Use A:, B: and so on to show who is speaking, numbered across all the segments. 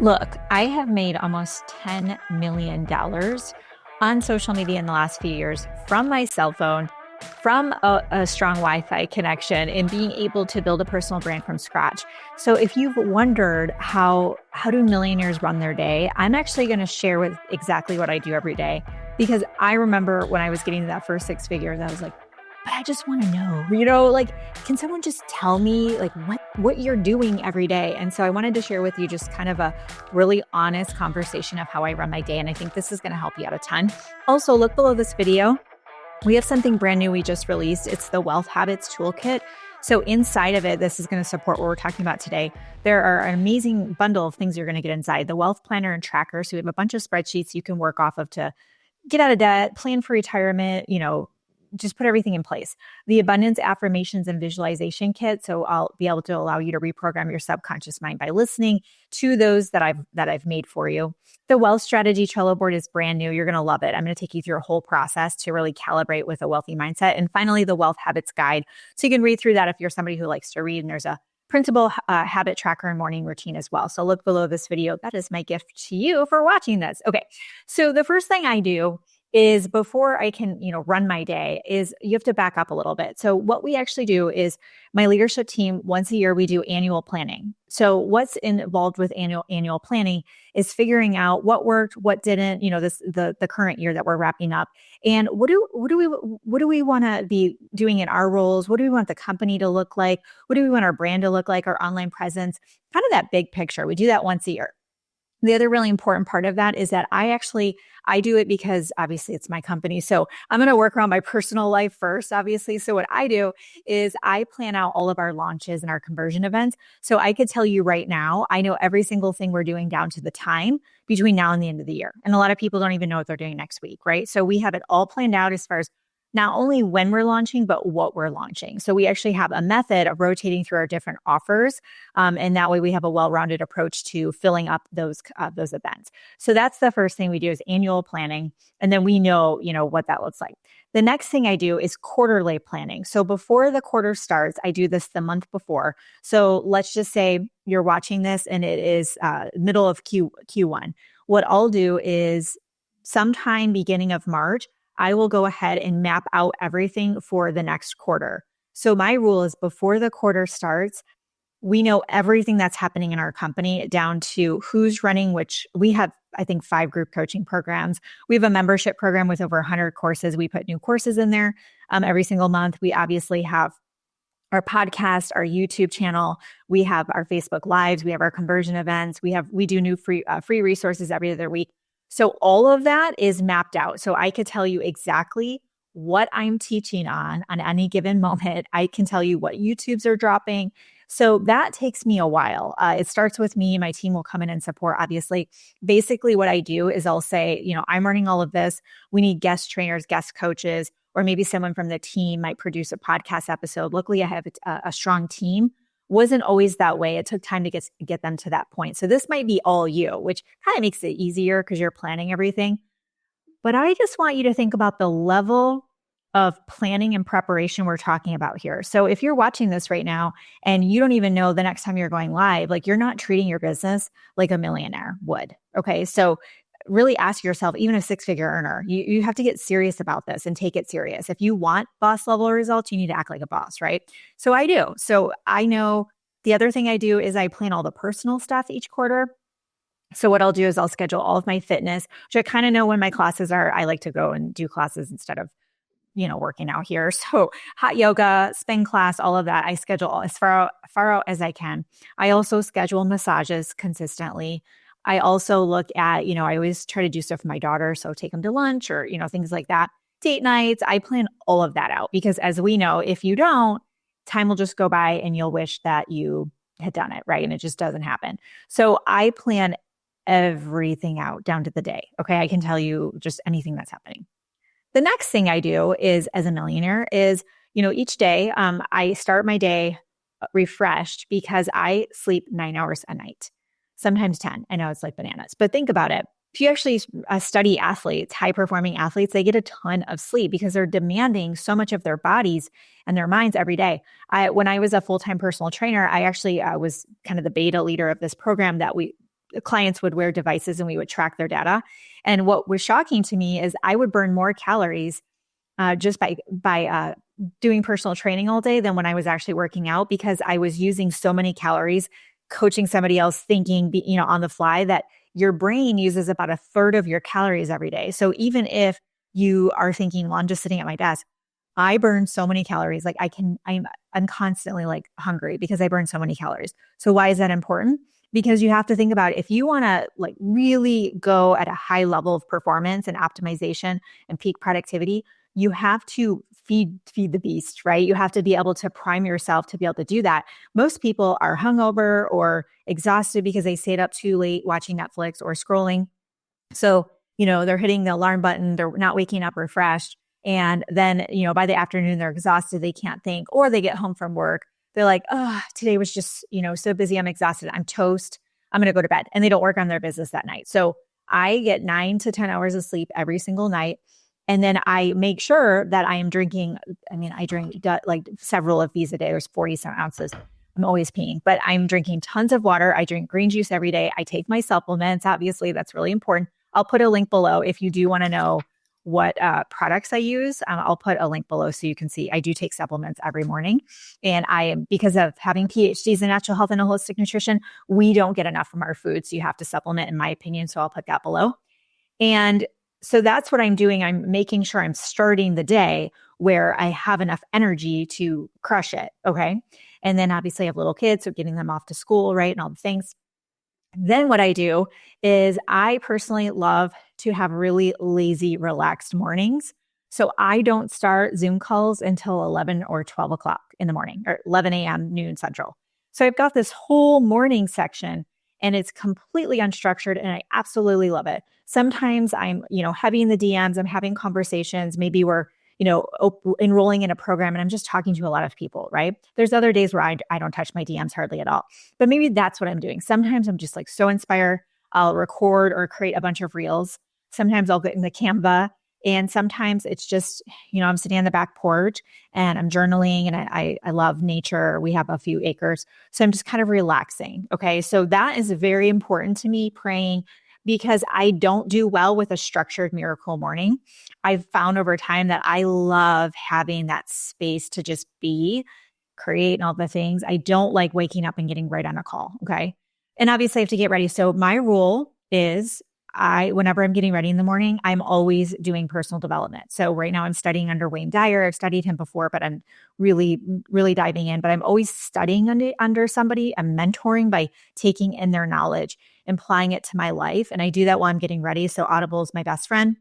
A: Look, I have made almost $10 million on social media in the last few years from my cell phone, from a strong Wi-Fi connection, and being able to build a personal brand from scratch. So if you've wondered how do millionaires run their day, I'm actually going to share with exactly what I do every day. Because I remember when I was getting to that first six figures, I was like, but I just want to know, like, can someone just tell me like what you're doing every day? And so I wanted to share with you just kind of a really honest conversation of how I run my day. And I think this is going to help you out a ton. Also, look below this video. We have something brand new we just released. It's the Wealth Habits Toolkit. So inside of it, this is going to support what we're talking about today. There are an amazing bundle of things you're going to get inside. The Wealth Planner and Tracker. So we have a bunch of spreadsheets you can work off of to get out of debt, plan for retirement, just put everything in place. The Abundance Affirmations and Visualization Kit. So I'll be able to allow you to reprogram your subconscious mind by listening to those that I've made for you. The Wealth Strategy Trello board is brand new. You're going to love it. I'm going to take you through a whole process to really calibrate with a wealthy mindset. And finally, the Wealth Habits Guide. So you can read through that if you're somebody who likes to read, and there's a printable habit tracker and morning routine as well. So look below this video. That is my gift to you for watching this. Okay. So the first thing I do is before I can, run my day is you have to back up a little bit. So what we actually do is my leadership team, once a year, we do annual planning. So what's involved with annual planning is figuring out what worked, what didn't, the current year that we're wrapping up. And what do we want to be doing in our roles? What do we want the company to look like? What do we want our brand to look like? Our online presence, kind of that big picture. We do that once a year. The other really important part of that is that I do it because obviously it's my company. So I'm going to work around my personal life first, obviously. So what I do is I plan out all of our launches and our conversion events. So I could tell you right now, I know every single thing we're doing down to the time between now and the end of the year. And a lot of people don't even know what they're doing next week, right? So we have it all planned out as far as not only when we're launching, but what we're launching. So we actually have a method of rotating through our different offers. And that way we have a well-rounded approach to filling up those events. So that's the first thing we do is annual planning. And then we know, what that looks like. The next thing I do is quarterly planning. So before the quarter starts, I do this the month before. So let's just say you're watching this and it is middle of Q1. What I'll do is sometime beginning of March, I will go ahead and map out everything for the next quarter. So my rule is before the quarter starts, we know everything that's happening in our company down to who's running which. We have, I think, 5 group coaching programs. We have a membership program with over 100 courses. We put new courses in there every single month. We obviously have our podcast, our YouTube channel. We have our Facebook Lives. We have our conversion events. We do new free resources every other week. So all of that is mapped out. So I could tell you exactly what I'm teaching on any given moment. I can tell you what YouTubes are dropping. So that takes me a while. It starts with me. My team will come in and support, obviously. Basically, what I do is I'll say, I'm running all of this. We need guest trainers, guest coaches, or maybe someone from the team might produce a podcast episode. Luckily, I have a strong team. Wasn't always that way. It took time to get them to that point. So this might be all you, which kind of makes it easier because you're planning everything. But I just want you to think about the level of planning and preparation we're talking about here. So if you're watching this right now and you don't even know the next time you're going live, like you're not treating your business like a millionaire would. Okay. So really ask yourself, even a 6-figure earner, you have to get serious about this and take it serious. If you want boss level results, you need to act like a boss, right? So I do. So I know the other thing I do is I plan all the personal stuff each quarter. So what I'll do is I'll schedule all of my fitness, which I kind of know when my classes are. I like to go and do classes instead of, working out here. So hot yoga, spin class, all of that, I schedule as far out as I can. I also schedule massages consistently. I also look at, I always try to do stuff for my daughter. So take them to lunch or, things like that. Date nights, I plan all of that out because as we know, if you don't, time will just go by and you'll wish that you had done it, right? And it just doesn't happen. So I plan everything out down to the day. Okay. I can tell you just anything that's happening. The next thing I do is as a millionaire is, each day I start my day refreshed because I sleep 9 hours a night. Sometimes 10. I know it's like bananas, but think about it. If you actually study athletes, high-performing athletes, they get a ton of sleep because they're demanding so much of their bodies and their minds every day. When I was a full-time personal trainer, I actually was kind of the beta leader of this program that clients would wear devices and we would track their data. And what was shocking to me is I would burn more calories just by doing personal training all day than when I was actually working out, because I was using so many calories coaching somebody else, thinking, on the fly, that your brain uses about a third of your calories every day. So even if you are thinking, well, I'm just sitting at my desk, I burn so many calories. Like I'm constantly like hungry because I burn so many calories. So why is that important? Because you have to think about, if you want to like really go at a high level of performance and optimization and peak productivity, you have to feed the beast, right? You have to be able to prime yourself to be able to do that. Most people are hungover or exhausted because they stayed up too late watching Netflix or scrolling. So, they're hitting the alarm button, they're not waking up refreshed. And then, by the afternoon, they're exhausted, they can't think, or they get home from work. They're like, oh, today was just, so busy. I'm exhausted. I'm toast. I'm going to go to bed. And they don't work on their business that night. So I get 9 to 10 hours of sleep every single night. And then I make sure that I am drinking. I drink like several of these a day. There's 40 some ounces. I'm always peeing, but I'm drinking tons of water. I drink green juice every day. I take my supplements. Obviously, that's really important. I'll put a link below if you do want to know what products I use. I'll put a link below so you can see. I do take supplements every morning. And because of having PhDs in natural health and holistic nutrition, we don't get enough from our food. So you have to supplement, in my opinion. So I'll put that below. And so that's what I'm doing. I'm making sure I'm starting the day where I have enough energy to crush it. Okay. And then obviously I have little kids, so getting them off to school, right? And all the things. Then what I do is I personally love to have really lazy, relaxed mornings. So I don't start Zoom calls until 11 or 12 o'clock in the morning, or 11 a.m., noon central. So I've got this whole morning section and it's completely unstructured and I absolutely love it. Sometimes I'm, heavy in the DMs, I'm having conversations. Maybe we're, enrolling in a program and I'm just talking to a lot of people, right? There's other days where I don't touch my DMs hardly at all, but maybe that's what I'm doing. Sometimes I'm just like so inspired. I'll record or create a bunch of reels. Sometimes I'll get in the Canva, and sometimes it's just, I'm sitting on the back porch and I'm journaling, and I love nature. We have a few acres. So I'm just kind of relaxing. Okay. So that is very important to me, praying, because I don't do well with a structured miracle morning. I've found over time that I love having that space to just be, create, and all the things. I don't like waking up and getting right on a call. Okay. And obviously I have to get ready. So my rule is whenever I'm getting ready in the morning, I'm always doing personal development. So right now I'm studying under Wayne Dyer. I've studied him before, but I'm really, really diving in. But I'm always studying under somebody. I'm mentoring by taking in their knowledge, applying it to my life. And I do that while I'm getting ready. So Audible is my best friend,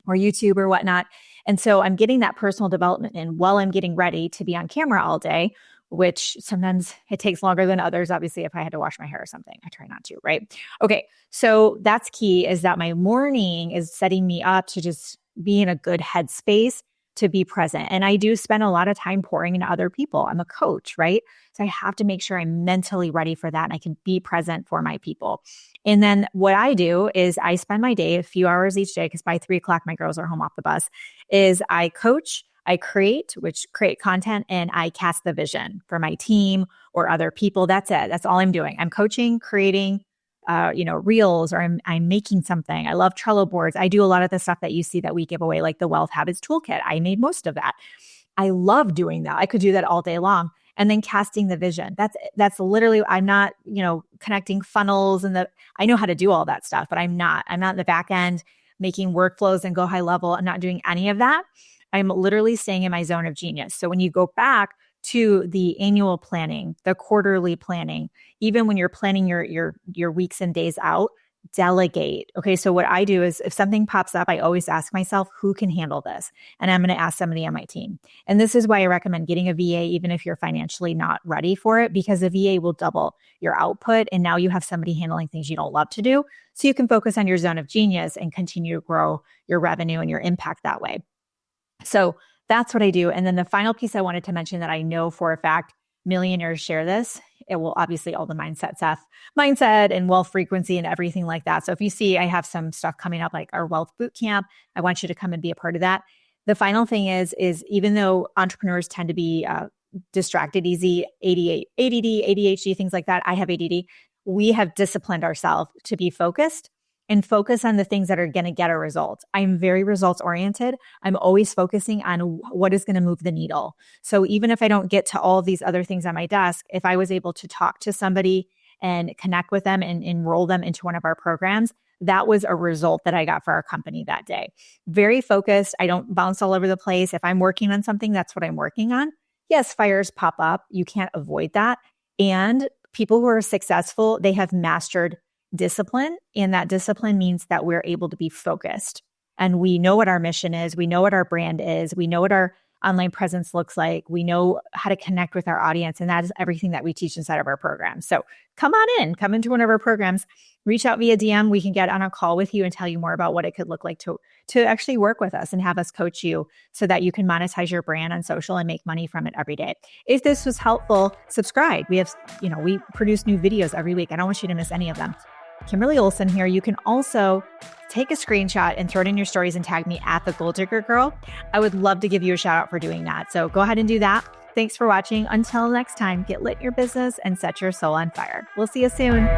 A: or YouTube or whatnot. And so I'm getting that personal development in while I'm getting ready to be on camera all day, which sometimes it takes longer than others. Obviously, if I had to wash my hair or something, I try not to, right? Okay. So that's key, is that my morning is setting me up to just be in a good headspace to be present. And I do spend a lot of time pouring into other people. I'm a coach, right? So I have to make sure I'm mentally ready for that and I can be present for my people. And then what I do is I spend my day, a few hours each day, because by 3 o'clock, my girls are home off the bus, is I coach, I create content, and I cast the vision for my team or other people. That's it. That's all I'm doing. I'm coaching, creating, reels, or I'm making something. I love Trello boards. I do a lot of the stuff that you see that we give away, like the Wealth Habits Toolkit. I made most of that. I love doing that. I could do that all day long. And then casting the vision. That's literally, I'm not, connecting funnels I know how to do all that stuff, but I'm not in the back end making workflows and go high level. I'm not doing any of that. I'm literally staying in my zone of genius. So when you go back to the annual planning, the quarterly planning, even when you're planning your weeks and days out, delegate. Okay. So what I do is if something pops up, I always ask myself, who can handle this? And I'm going to ask somebody on my team. And this is why I recommend getting a VA, even if you're financially not ready for it, because a VA will double your output. And now you have somebody handling things you don't love to do. So you can focus on your zone of genius and continue to grow your revenue and your impact that way. So that's what I do. And then the final piece I wanted to mention that I know for a fact millionaires share this. It will obviously all the mindset and wealth frequency and everything like that. So if you see, I have some stuff coming up like our wealth boot camp. I want you to come and be a part of that. The final thing is even though entrepreneurs tend to be distracted easy, ADD, ADHD, things like that. I have ADD. we have disciplined ourselves to be focused and focus on the things that are going to get a result. I'm very results oriented. I'm always focusing on what is going to move the needle. So even if I don't get to all of these other things on my desk, if I was able to talk to somebody and connect with them and enroll them into one of our programs, that was a result that I got for our company that day. Very focused. I don't bounce all over the place. If I'm working on something, that's what I'm working on. Yes, fires pop up. You can't avoid that. And people who are successful, they have mastered discipline. And that discipline means that we're able to be focused. And we know what our mission is. We know what our brand is. We know what our online presence looks like. We know how to connect with our audience. And that is everything that we teach inside of our program. So come into one of our programs, reach out via DM. We can get on a call with you and tell you more about what it could look like to actually work with us and have us coach you so that you can monetize your brand on social and make money from it every day. If this was helpful, subscribe. We produce new videos every week. I don't want you to miss any of them. Kimberly Olson here. You can also take a screenshot and throw it in your stories and tag me at the Goal Digger Girl. I would love to give you a shout out for doing that. So go ahead and do that. Thanks for watching. Until next time, get lit in your business and set your soul on fire. We'll see you soon.